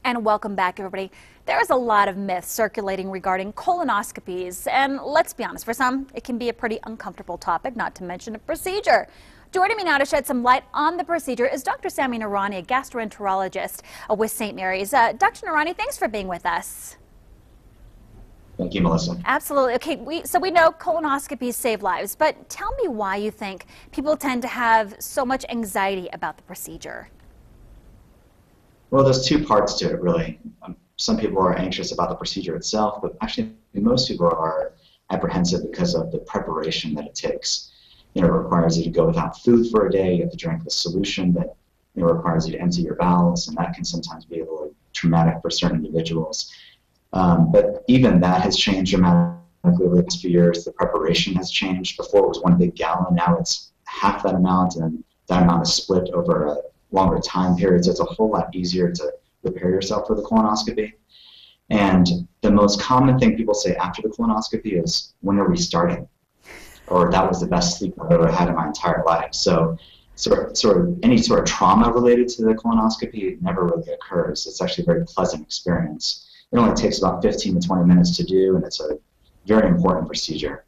And welcome back, everybody. There's a lot of myths circulating regarding colonoscopies, and let's be honest, for some, it can be a pretty uncomfortable topic, not to mention a procedure. Joining me now to shed some light on the procedure is Dr. Nourani, a gastroenterologist with St. Mary's. Dr. Nourani, thanks for being with us. Thank you, Melissa. Absolutely. Okay, so we know colonoscopies save lives, but tell me why you think people tend to have so much anxiety about the procedure. Well, there's two parts to it, really. Some people are anxious about the procedure itself, but actually most people are apprehensive because of the preparation that it takes. It requires you to go without food for a day. You have to drink the solution that requires you to empty your bowels, and that can sometimes be a little traumatic for certain individuals. But even that has changed dramatically over the past few years. The preparation has changed. Before it was one big gallon, now it's half that amount, and that amount is split over a longer time period, so it's a whole lot easier to prepare yourself for the colonoscopy. And the most common thing people say after the colonoscopy is, when are we starting? Or that was the best sleep I've ever had in my entire life. So any sort of trauma related to the colonoscopy never really occurs. It's actually a very pleasant experience. It only takes about 15 to 20 minutes to do, and it's a very important procedure.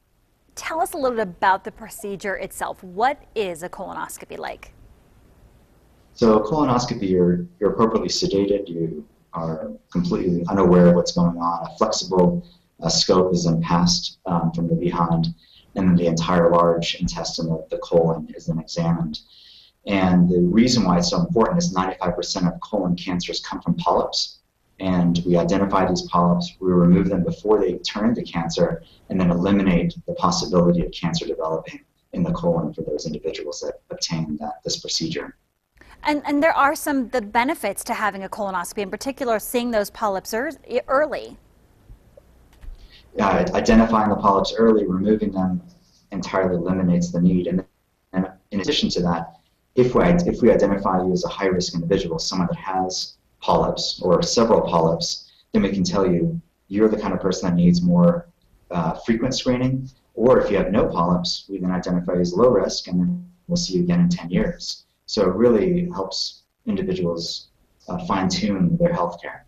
Tell us a little bit about the procedure itself. What is a colonoscopy like? So colonoscopy, you're appropriately sedated. You are completely unaware of what's going on. A flexible scope is then passed from the behind, and then the entire large intestine of the colon is then examined. And the reason why it's so important is 95% of colon cancers come from polyps. And we identify these polyps, we remove them before they turn into cancer, and then eliminate the possibility of cancer developing in the colon for those individuals that obtain this procedure. And there are the benefits to having a colonoscopy, in particular seeing those polyps early. Identifying the polyps early, removing them entirely eliminates the need. And in addition to that, if we identify you as a high-risk individual, someone that has polyps or several polyps, then we can tell you you're the kind of person that needs more frequent screening. Or if you have no polyps, we then identify you as low risk, and then we'll see you again in 10 years. So it really helps individuals fine-tune their health care.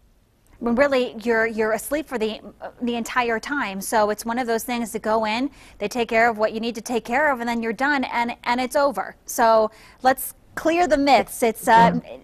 When really you're asleep for the entire time, so it's one of those things to go in, they take care of what you need to take care of, and then you're done, and it's over. So let's clear the myths. It's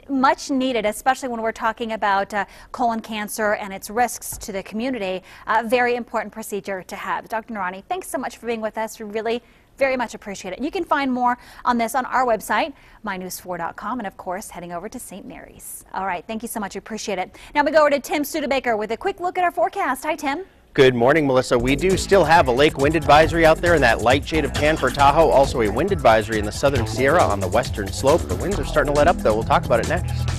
much needed, especially when we're talking about colon cancer and its risks to the community. Very important procedure to have. Dr. Nourani, thanks so much for being with us. We really very much appreciate it. You can find more on this on our website, mynews4.com, and of course, heading over to St. Mary's. All right, thank you so much. We appreciate it. Now we go over to Tim Studebaker with a quick look at our forecast. Hi, Tim. Good morning, Melissa. We do still have a lake wind advisory out there in that light shade of tan for Tahoe. Also a wind advisory in the southern Sierra on the western slope. The winds are starting to let up, though. We'll talk about it next.